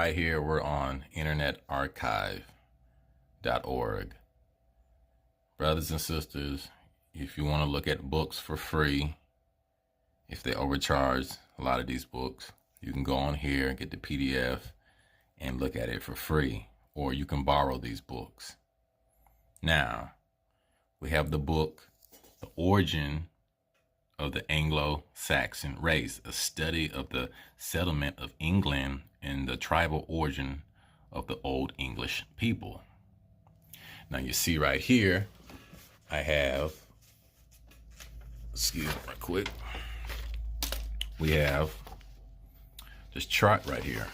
right here, we're on internetarchive.org. Brothers and sisters, if you want to look at books for free, if they overcharge a lot of these books, you can go on here and get the PDF and look at it for free, or you can borrow these books. Now, we have the book, The Origin of the Anglo-Saxon Race, a study of the settlement of England and the tribal origin of the Old English people. Now you see right here, I have, excuse me right quick, we have this chart right here.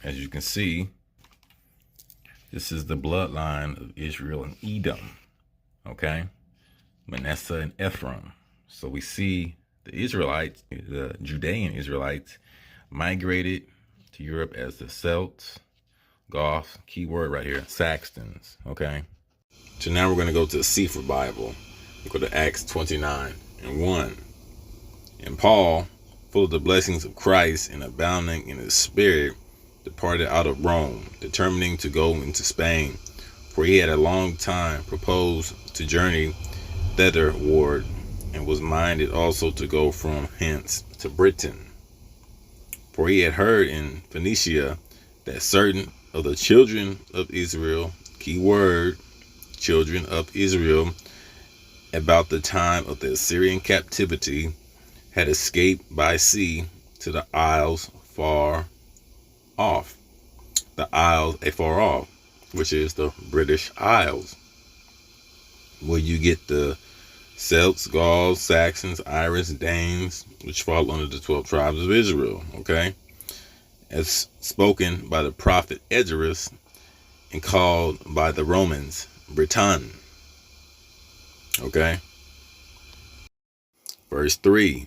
As you can see, this is the bloodline of Israel and Edom, okay? Manasseh and Ephraim. So we see the Israelites, the Judean Israelites, migrated to Europe as the Celts, Goths, key word right here, Saxons, okay? So now we're going to go to the Sefer Bible. We go to Acts 29:1. And Paul, full of the blessings of Christ and abounding in his spirit, departed out of Rome, determining to go into Spain, for he had a long time proposed to journey thitherward, and was minded also to go from hence to Britain. For he had heard in Phoenicia that certain of the children of Israel, key word, children of Israel, about the time of the Assyrian captivity, had escaped by sea to the isles far off. The isles afar off, which is the British Isles, where you get the Celts, Gauls, Saxons, Irish, Danes, which fall under the 12 tribes of Israel, okay? As spoken by the prophet Esdras and called by the Romans Briton, okay? Verse 3,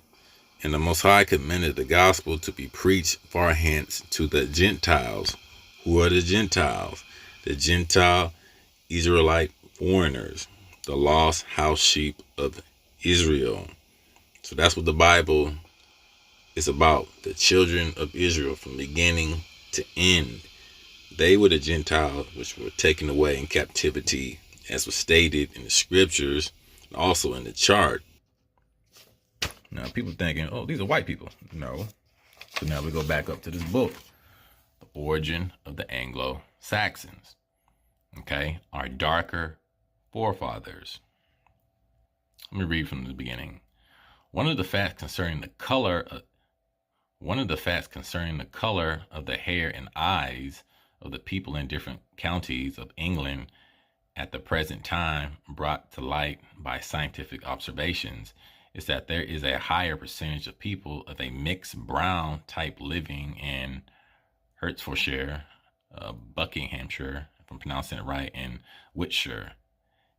and the Most High commanded the gospel to be preached far hence to the Gentiles. Who are the Gentiles? The Gentile Israelite foreigners, the lost house sheep of Israel. So that's what the Bible is about, the children of Israel from beginning to end. They were the Gentiles which were taken away in captivity, as was stated in the scriptures, and also in the chart. Now people thinking, oh, these are white people. No. So now we go back up to this book, The Origin of the Anglo-Saxons. Okay, our darker forefathers. Let me read from the beginning. One of the facts concerning the color of the hair and eyes of the people in different counties of England at the present time, brought to light by scientific observations, is that there is a higher percentage of people of a mixed brown type living in Hertfordshire, Buckinghamshire, if I'm pronouncing it right, and Wiltshire,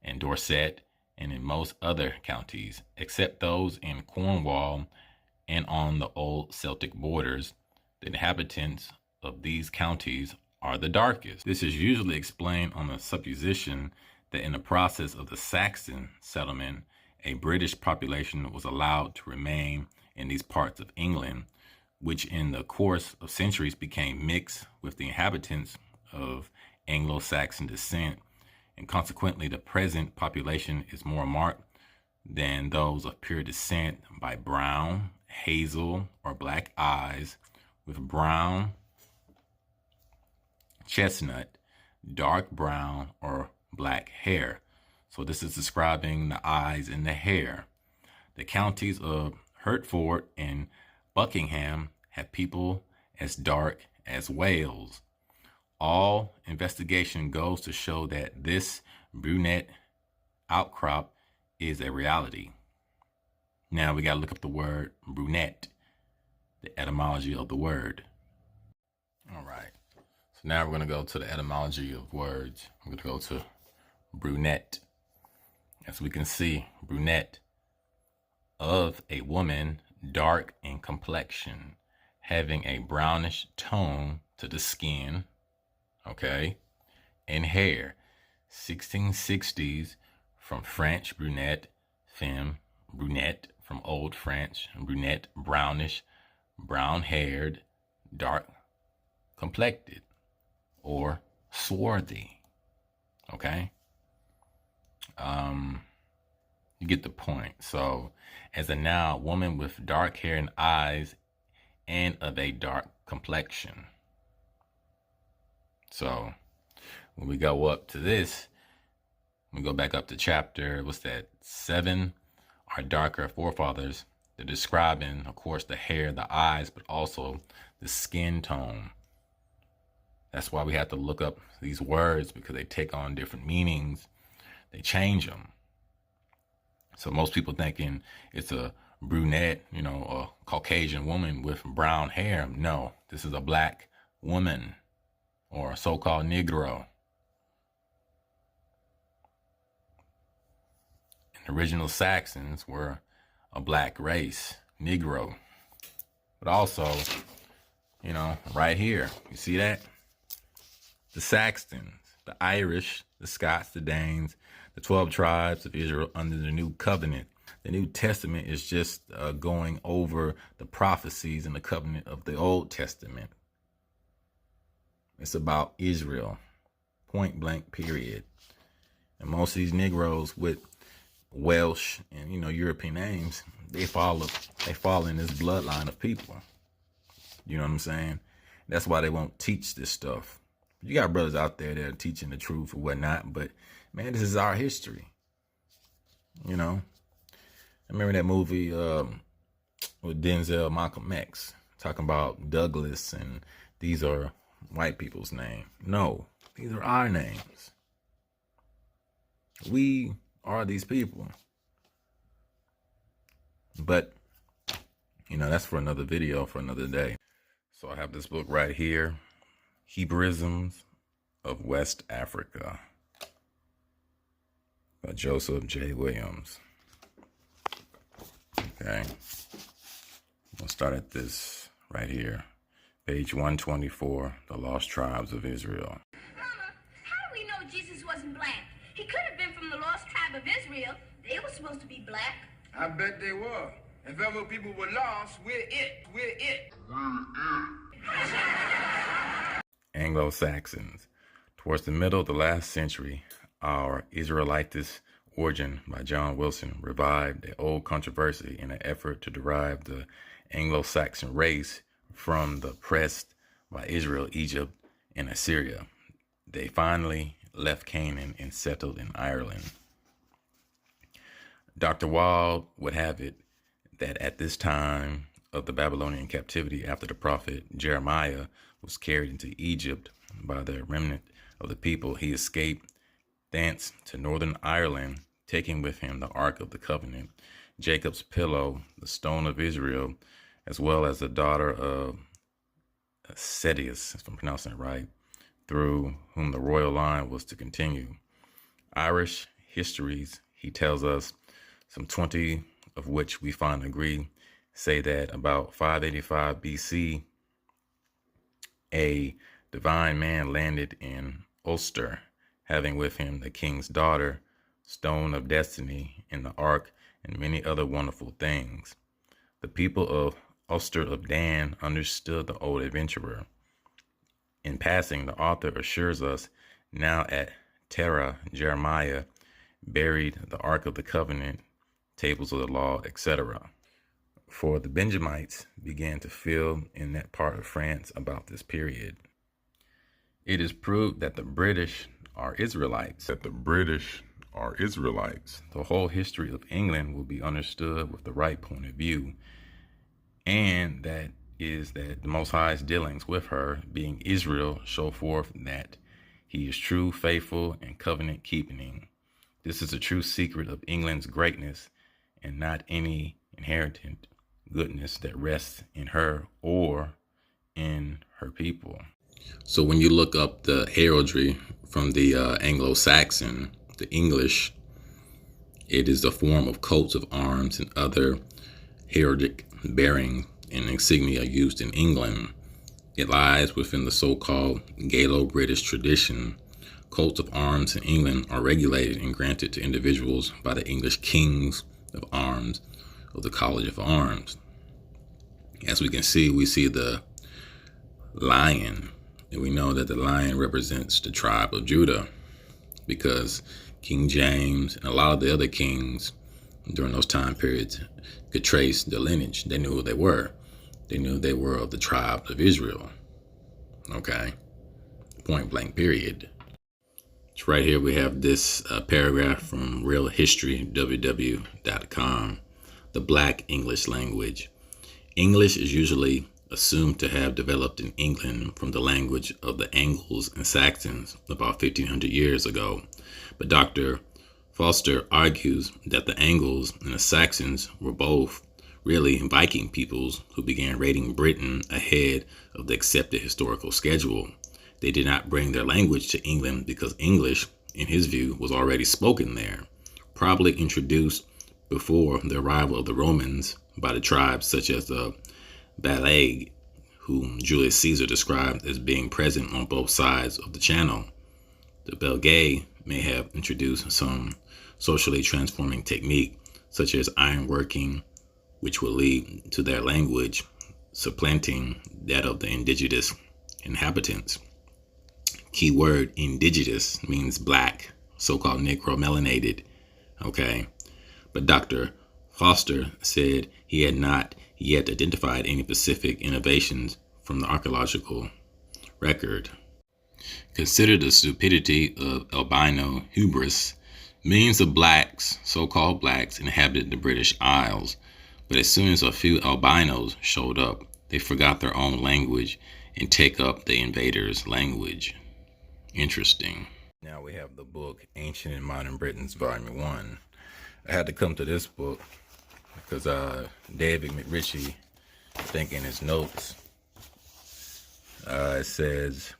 and Dorset, and in most other counties, except those in Cornwall and on the old Celtic borders. The inhabitants of these counties are the darkest. This is usually explained on the supposition that in the process of the Saxon settlement, a British population was allowed to remain in these parts of England, which in the course of centuries became mixed with the inhabitants of Anglo-Saxon descent, and consequently the present population is more marked than those of pure descent by brown, hazel, or black eyes, with brown, chestnut, dark brown, or black hair. So this is describing the eyes and the hair. The counties of Hertford and Buckingham have people as dark as Wales. All investigation goes to show that this brunette outcrop is a reality. Now we got to look up the word brunette, the etymology of the word. All right. So now we're going to go to the etymology of words. I'm going to go to brunette. As we can see, brunette, of a woman dark in complexion, having a brownish tone to the skin, okay, and hair. 1660s, from French brunette, femme, brunette, from Old French, brunette, brownish, brown-haired, dark complected. or swarthy. Okay? You get the point. So, as a noun, woman with dark hair and eyes and of a dark complexion. So, when we go up to this, we go back up to chapter, what's that, 7, our darker forefathers. They're describing, of course, the hair, the eyes, but also the skin tone. That's why we have to look up these words, because they take on different meanings. They change them. So most people thinking it's a brunette, a Caucasian woman with brown hair. No, this is a black woman, or a so-called Negro. And the original Saxons were a black race, Negro. But also, right here, you see that? The Saxons, the Irish, the Scots, the Danes, the 12 tribes of Israel under the new covenant. The New Testament is just going over the prophecies and the covenant of the Old Testament. It's about Israel, point blank, period. And most of these Negroes with Welsh and European names, they fall in this bloodline of people. You know what I'm saying? That's why they won't teach this stuff. You got brothers out there that are teaching the truth or whatnot, but man, this is our history. I remember that movie with Denzel, Malcolm X, talking about Douglas, and these are white people's names. No, these are our names. We are these people. But, that's for another video, for another day. So I have this book right here, Hebrewisms of West Africa, by Joseph J. Williams. Okay. We'll start at this right here. Page 124, The Lost Tribes of Israel. Mama, how do we know Jesus wasn't black? He could have been from the lost tribe of Israel. They were supposed to be black. I bet they were. If ever people were lost, we're it. We're it. Anglo-Saxons. Towards the middle of the last century, our Israelitish origin by John Wilson revived the old controversy in an effort to derive the Anglo-Saxon race from the oppressed by Israel, Egypt, and Assyria. They finally left Canaan and settled in Ireland. Dr. Wald would have it that at this time of the Babylonian captivity, after the prophet Jeremiah was carried into Egypt by the remnant of the people, he escaped thence to northern Ireland, taking with him the Ark of the Covenant, Jacob's pillow, the stone of Israel, as well as the daughter of Setius, if I'm pronouncing it right, through whom the royal line was to continue. Irish histories, he tells us, some 20 of which we find agree, say that about 585 BC, a divine man landed in Ulster, having with him the king's daughter, stone of destiny, and the ark, and many other wonderful things. The people of Ulster of Dan understood the old adventurer. In passing, the author assures us, now at Terra, Jeremiah buried the Ark of the Covenant, tables of the law, etc. For the Benjamites began to fill in that part of France about this period. It is proved that the British are Israelites. The whole history of England will be understood with the right point of view. And that is that the Most High's dealings with her, being Israel, show forth that he is true, faithful, and covenant keeping. This is the true secret of England's greatness, and not any inherited goodness that rests in her or in her people. So when you look up the heraldry from the Anglo-Saxon, the English, it is a form of coats of arms and other heraldic bearing and insignia used in England. It lies within the so-called Gallo-British tradition. Coats of arms in England are regulated and granted to individuals by the English kings of arms of the College of Arms. As we can see, we see the lion And we know that the lion represents the tribe of Judah because King James and a lot of the other kings during those time periods could trace the lineage. They knew who they were. They knew they were of the tribe of Israel. Okay. Point blank, period. So right here we have this paragraph from realhistory.ww.com. The Black English language. English is usually assumed to have developed in England from the language of the Angles and Saxons about 1500 years ago. But Dr. Foster argues that the Angles and the Saxons were both really Viking peoples who began raiding Britain ahead of the accepted historical schedule. They did not bring their language to England because English, in his view, was already spoken there, probably introduced before the arrival of the Romans by the tribes such as the Belgae, whom Julius Caesar described as being present on both sides of the Channel. The Belgae may have introduced some socially transforming technique, such as ironworking, which would lead to their language supplanting that of the indigenous inhabitants. Keyword indigenous means black, so-called Negro-melanated. Okay. But Dr. Foster said he had not yet identified any specific innovations from the archaeological record. Consider the stupidity of albino hubris. Millions of blacks, so-called blacks, inhabited the British Isles, but as soon as a few albinos showed up, they forgot their own language and take up the invaders' language. Interesting. Now we have the book Ancient and Modern Britons, Volume 1. I had to come to this book because David McRitchie, I think in his notes, it says,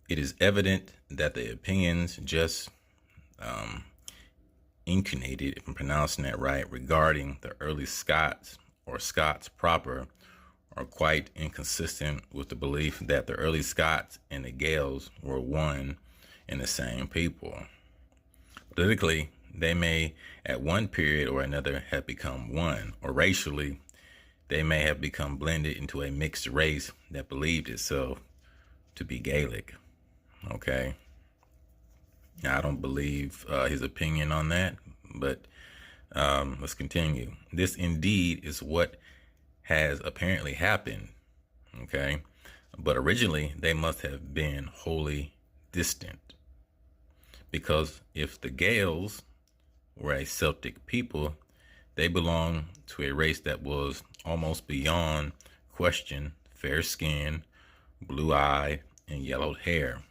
it is evident that the opinions just incunated, if I'm pronouncing that right, regarding the early Scots or Scots proper are quite inconsistent with the belief that the early Scots and the Gaels were one and the same people. Politically, they may at one period or another have become one, or racially, they may have become blended into a mixed race that believed itself to be Gaelic. Okay. Now, I don't believe his opinion on that, but let's continue. This indeed is what has apparently happened. Okay. But originally, they must have been wholly distant. Because if the Gaels were a Celtic people, they belonged to a race that was almost beyond question, fair skin, blue eye, and yellowed hair.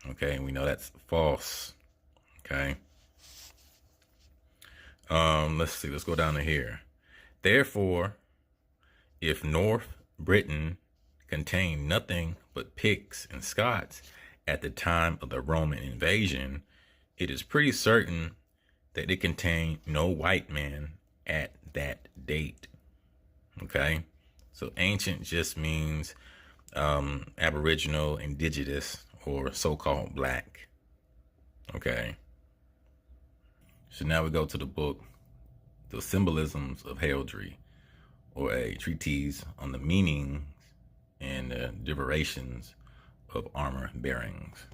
Okay, and we know that's false. Okay. Let's see, let's go down to here. Therefore, if North Britain contained nothing but Picts and Scots at the time of the Roman invasion, it is pretty certain that it contained no white man at that date. Okay, so ancient just means aboriginal, indigenous, or so-called black. Okay, so now we go to the book, The Symbolisms of Heraldry, or a treatise on the meanings and derivations of armor bearings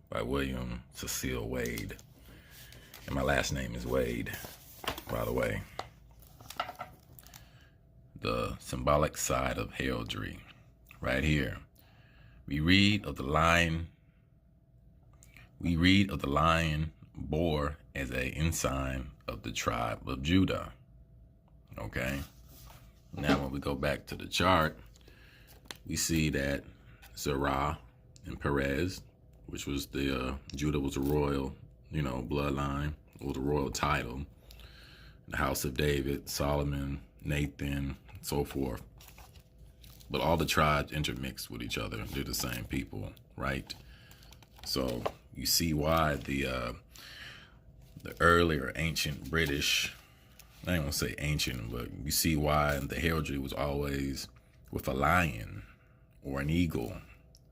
by William Cecil Wade. And my last name is Wade, by the way. The symbolic side of heraldry, right here. We read of the lion boar as an ensign of the tribe of Judah. Okay. Now when we go back to the chart, we see that Zerah and Perez, which was the Judah was a royal, bloodline, or the royal title. The house of David, Solomon, Nathan, so forth. But all the tribes intermixed with each other. They're the same people, right? So you see why the earlier ancient British, I don't want to say ancient, but you see why the heraldry was always with a lion or an eagle,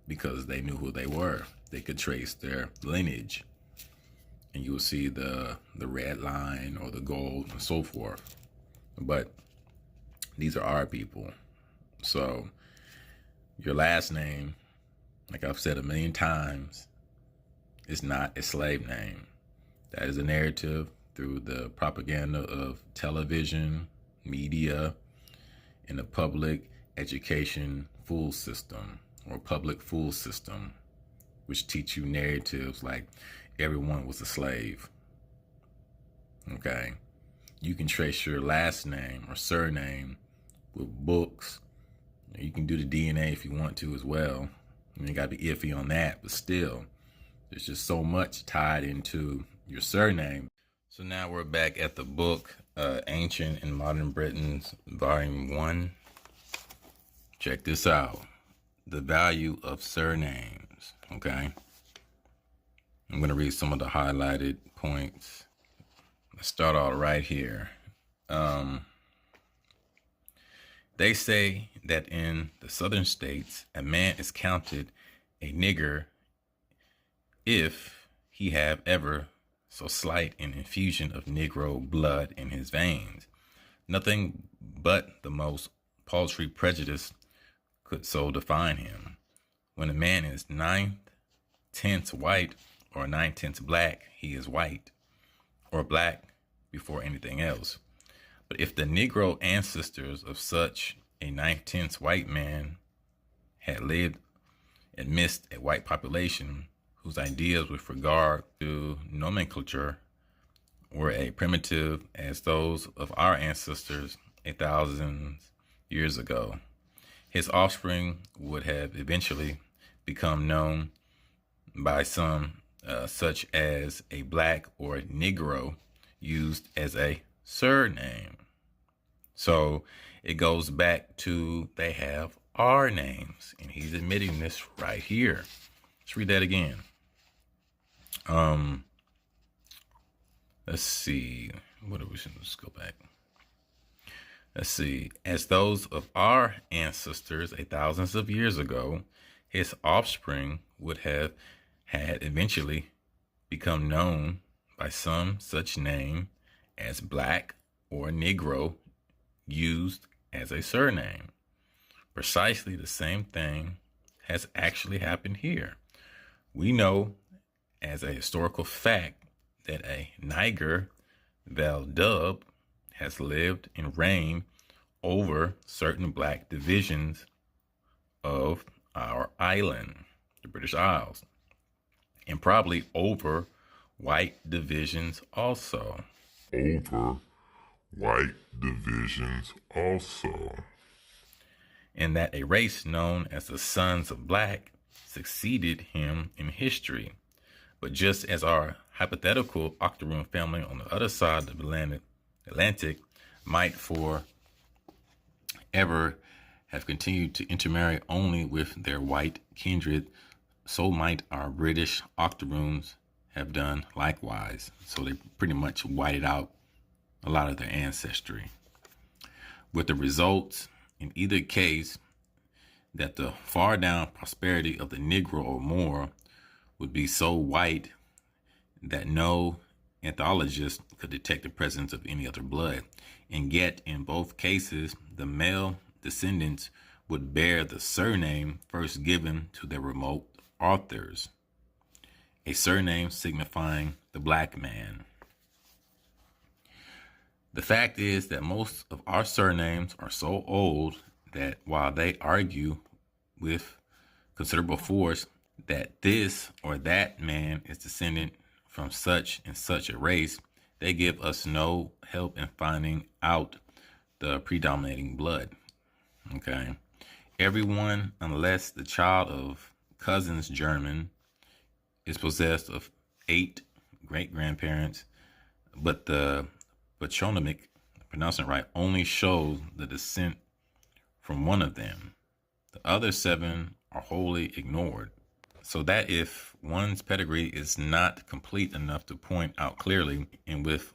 because they knew who they were. They could trace their lineage. And you will see the red line or the gold and so forth. But these are our people. So your last name like I've said a million times, is not a slave name. That is a narrative through the propaganda of television, media, and the public education fool system or public fool system, which teach you narratives like everyone was a slave. Okay. You can trace your last name or surname with books. You can do the DNA if you want to as well. You got to be iffy on that, but still, there's just so much tied into your surname. So now we're back at the book, Ancient and Modern Britons, Volume 1. Check this out. The value of surnames, okay? I'm going to read some of the highlighted points. Let's start out right here. They say that in the southern states, a man is counted a nigger if he have ever so slight an infusion of Negro blood in his veins. Nothing but the most paltry prejudice could so define him. When a man is 9/10 white or 9/10 black, he is white or black before anything else. But if the Negro ancestors of such a 9/10 white man had lived amidst a white population whose ideas with regard to nomenclature were as primitive as those of our ancestors 1,000 years ago, his offspring would have eventually become known by some such as a black or Negro used as a surname. So it goes back to they have our names, and he's admitting this right here. Let's read that again. Let's see. What are we? Let's go back. Let's see. As those of our ancestors 1,000s of years ago, his offspring would have had eventually become known by some such name as black or Negro used as a surname. Precisely the same thing has actually happened here. We know as a historical fact that a Niger Val Dub has lived and reigned over certain black divisions of our island, the British Isles, and probably over white divisions also. And that a race known as the Sons of Black succeeded him in history. But just as our hypothetical octoroon family on the other side of the Atlantic might forever have continued to intermarry only with their white kindred, so might our British octoroons have done likewise. So they pretty much whited out a lot of their ancestry, with the results in either case that the far down prosperity of the Negro or Moor would be so white that no anthologist could detect the presence of any other blood. And yet, in both cases, the male descendants would bear the surname first given to their remote authors, a surname signifying the black man. The fact is that most of our surnames are so old that while they argue with considerable force that this or that man is descendant from such and such a race, they give us no help in finding out the predominating blood. Okay. Everyone, unless the child of cousins German, is possessed of 8 great-grandparents, but the patronymic, pronouncing it right, only shows the descent from one of them. The other 7 are wholly ignored. So that if one's pedigree is not complete enough to point out clearly and with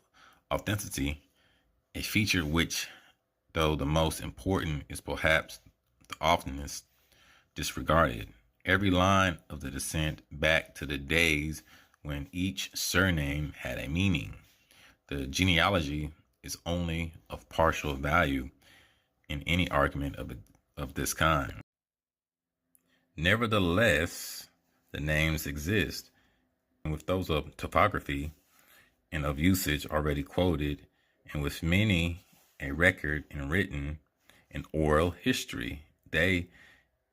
authenticity a feature which, though the most important, is perhaps the oftenest disregarded, every line of the descent back to the days when each surname had a meaning, the genealogy is only of partial value in any argument of this kind. Nevertheless, the names exist, and with those of topography and of usage already quoted, and with many a record in written and oral history, they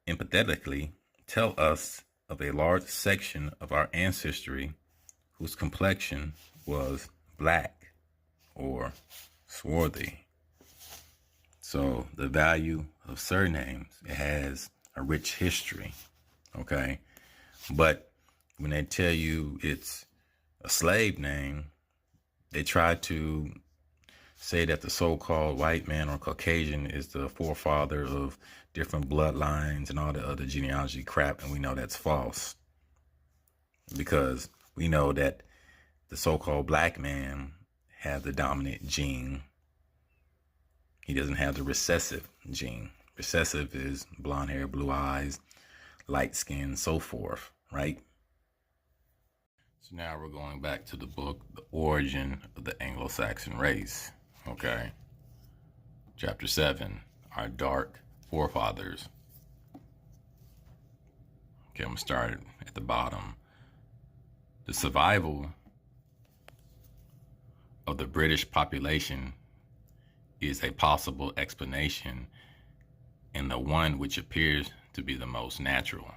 empathetically tell us of a large section of our ancestry whose complexion was black or swarthy. So the value of surnames, it has a rich history, okay? But when they tell you it's a slave name, they try to say that the so-called white man or Caucasian is the forefather of different bloodlines and all the other genealogy crap, and we know that's false. Because we know that the so-called black man has the dominant gene. He doesn't have the recessive gene. Recessive is blonde hair, blue eyes, light skin, so forth, right? So now we're going back to the book, The Origin of the Anglo-Saxon Race, okay? Chapter 7, Our Dark Forefathers. Okay, I'm gonna start at the bottom. The survival of the British population is a possible explanation, and the one which appears to be the most natural.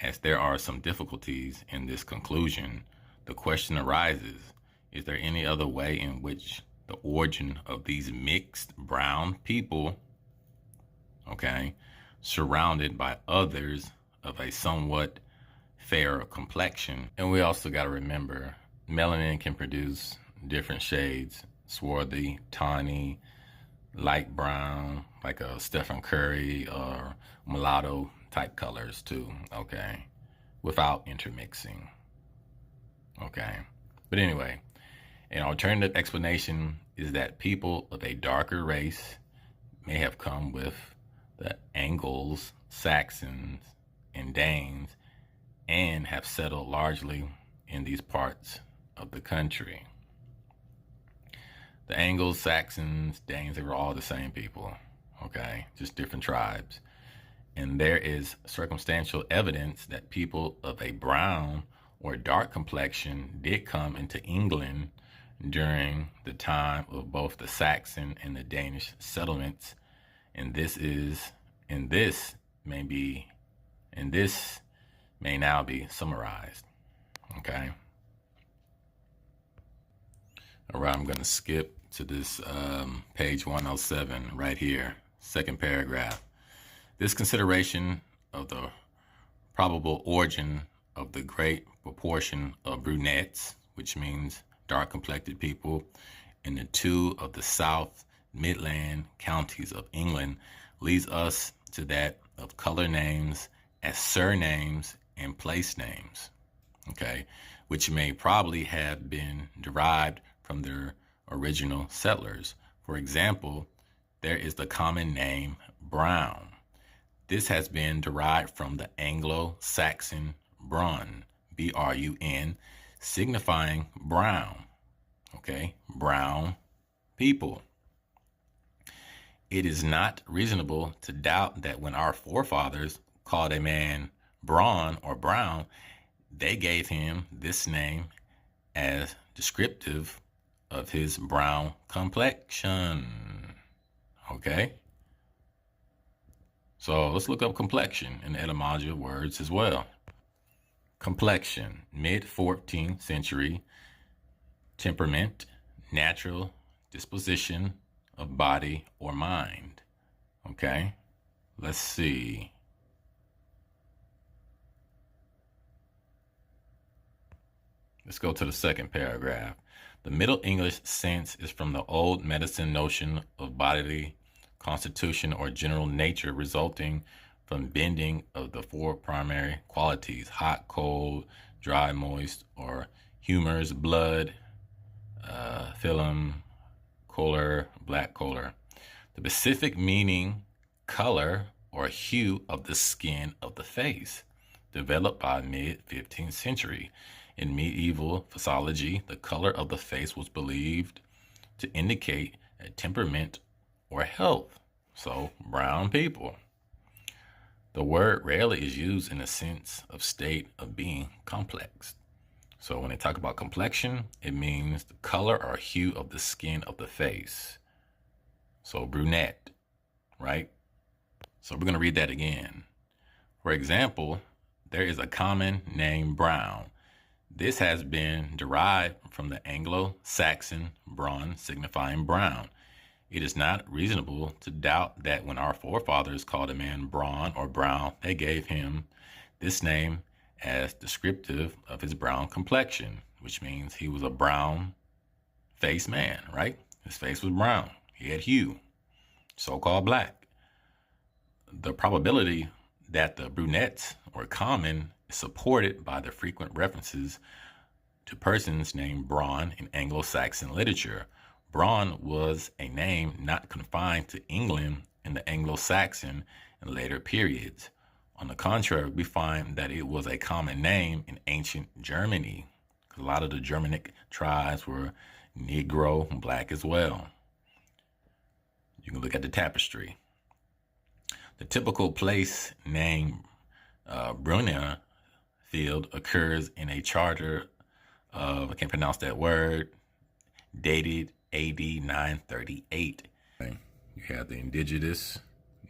As there are some difficulties in this conclusion, the question arises, is there any other way in which the origin of these mixed brown people, okay, surrounded by others of a somewhat fairer complexion? And we also got to remember, melanin can produce different shades, swarthy, tawny, light brown, like a Stephen Curry or mulatto type colors too, okay, without intermixing, okay. But anyway, an alternative explanation is that people of a darker race may have come with the Anglo-Saxons and Danes and have settled largely in these parts of the country. The Anglo-Saxons, Danes, they were all the same people, okay? Just different tribes. And there is circumstantial evidence that people of a brown or dark complexion did come into England during the time of both the Saxon and the Danish settlements. And this may now be summarized, okay? All right, I'm going to skip to this page 107 right here, second paragraph. This consideration of the probable origin of the great proportion of brunettes, which means dark-complected people, in the two of the South Midland counties of England leads us to that of color names as surnames and place names, okay, which may probably have been derived from their original settlers. For example, there is the common name Brown. This has been derived from the Anglo-Saxon brun, B-R-U-N, signifying brown, okay, brown people. It is not reasonable to doubt that when our forefathers called a man brawn or brown, they gave him this name as descriptive of his brown complexion, okay? So let's look up complexion in the etymology of words as well. Complexion, mid-14th century, temperament, natural disposition of body or mind, okay? Let's see. Let's go to the second paragraph. The Middle English sense is from the old medicine notion of bodily constitution or general nature resulting from bending of the four primary qualities: hot, cold, dry, moist, or humors, blood, phylum, color, black color. The specific meaning, color or hue of the skin of the face, developed by mid-15th century. In medieval physiology, the color of the face was believed to indicate a temperament or health. So, brown people. The word rarely is used in the sense of state of being complex. So when they talk about complexion, it means the color or hue of the skin of the face. So brunette, right? So we're going to read that again. For example, there is a common name brown. This has been derived from the Anglo-Saxon bron, signifying brown. It is not reasonable to doubt that when our forefathers called a man brawn or brown, they gave him this name as descriptive of his brown complexion, which means he was a brown-faced man, right? His face was brown. He had hue, so-called black. The probability that the brunettes were common is supported by the frequent references to persons named Braun in Anglo-Saxon literature. Braun was a name not confined to England in the Anglo-Saxon and later periods. On the contrary, we find that it was a common name in ancient Germany. A lot of the Germanic tribes were Negro and black as well. You can look at the tapestry. The typical place name Brunner Field occurs in a charter of, I can't pronounce that word, dated AD 938. You have the indigenous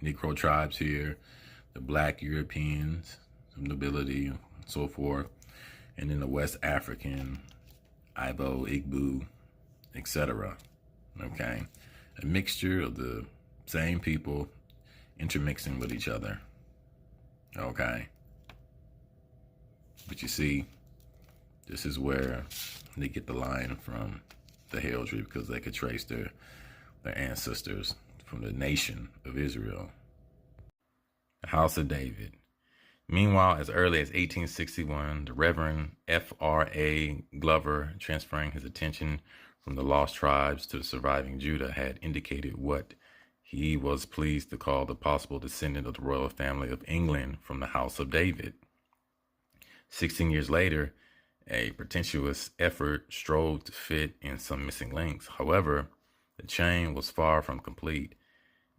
Negro tribes here, the black Europeans, some nobility, and so forth, and then the West African, Ibo, Igbo, etc. Okay, a mixture of the same people intermixing with each other. Okay, but you see, this is where they get the line from the heraldry, because they could trace their ancestors from the nation of Israel. The House of David. Meanwhile, as early as 1861, the Reverend F.R.A. Glover, transferring his attention from the lost tribes to the surviving Judah, had indicated what he was pleased to call the possible descendant of the royal family of England from the House of David. 16 years later, a pretentious effort strove to fit in some missing links. However, the chain was far from complete,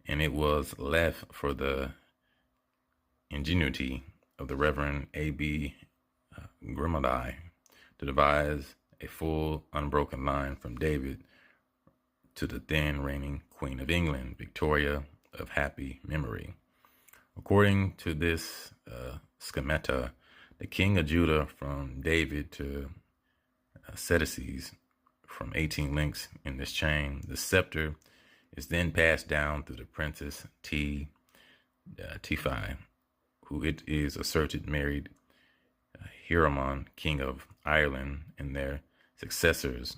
and it was left for the ingenuity of the Reverend A.B. Grimaldi to devise a full, unbroken line from David to the then reigning Queen of England, Victoria of happy memory. According to this schemata, the king of Judah from David to Sedecles, from 18 links in this chain. The scepter is then passed down through the princess Tifi, who it is asserted married Hiramon, king of Ireland, and their successors,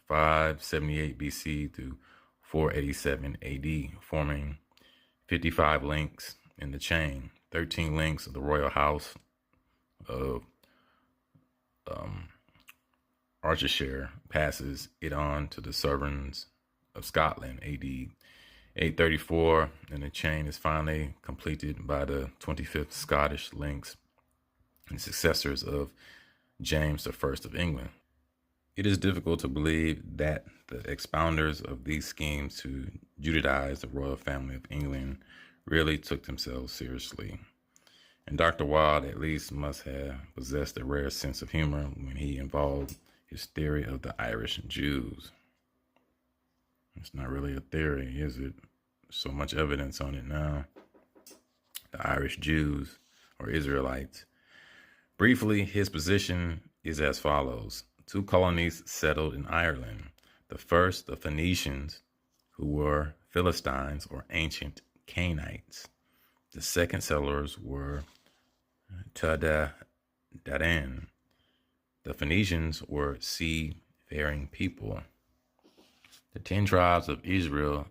578 BC through 487 AD, forming 55 links in the chain. 13 links of the royal house of Archershire passes it on to the sovereigns of Scotland, AD 834, and the chain is finally completed by the 25th Scottish links and successors of James I of England. It is difficult to believe that the expounders of these schemes to Judaize the royal family of England really took themselves seriously. And Dr. Wilde at least must have possessed a rare sense of humor when he involved his theory of the Irish Jews. It's not really a theory, is it? So much evidence on it now. The Irish Jews, or Israelites. Briefly, his position is as follows. 2 colonies settled in Ireland. The first, the Phoenicians, who were Philistines or ancient Canaanites. The second settlers were Tadadan. The Phoenicians were seafaring people. The 10 tribes of Israel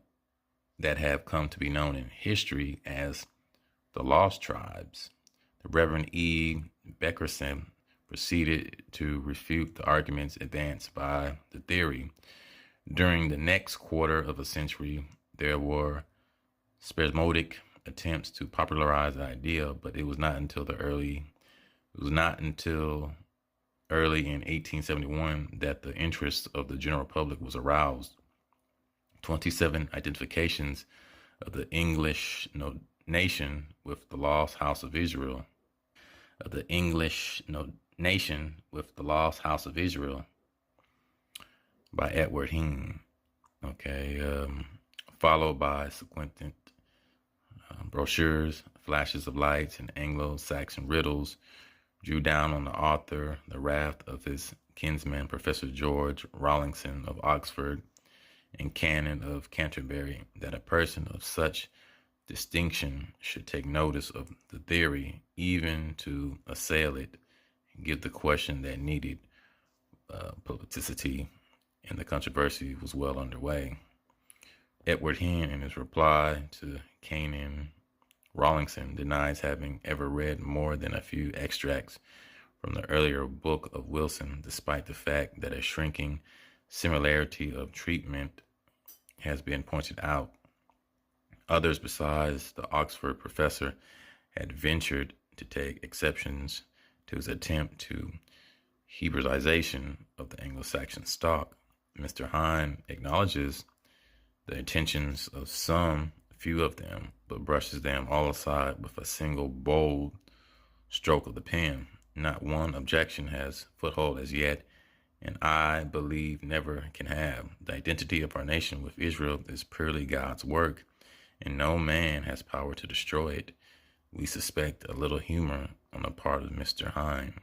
that have come to be known in history as the Lost Tribes. The Reverend E. Beckerson proceeded to refute the arguments advanced by the theory. During the next quarter of a century, there were spasmodic attempts to popularize the idea, but it was not until early in 1871 that the interest of the general public was aroused. 27 identifications of the English nation with the lost house of Israel, of the English nation with the lost house of Israel by Edward Heen. Okay, followed by sequential brochures, flashes of lights, and Anglo-Saxon riddles drew down on the author the wrath of his kinsman, Professor George Rawlinson of Oxford and Canon of Canterbury, that a person of such distinction should take notice of the theory, even to assail it, and give the question that needed publicity, and the controversy was well underway. Edward Heen, in his reply to Canon Rawlinson, denies having ever read more than a few extracts from the earlier book of Wilson, despite the fact that a shrinking similarity of treatment has been pointed out. Others besides the Oxford professor had ventured to take exceptions to his attempt to Hebraization of the Anglo-Saxon stock. Mr. Hine acknowledges the intentions of some few of them, but brushes them all aside with a single bold stroke of the pen. Not one objection has foothold as yet, and I believe never can have. The identity of our nation with Israel is purely God's work, and no man has power to destroy it. We suspect a little humor on the part of Mr. Hine.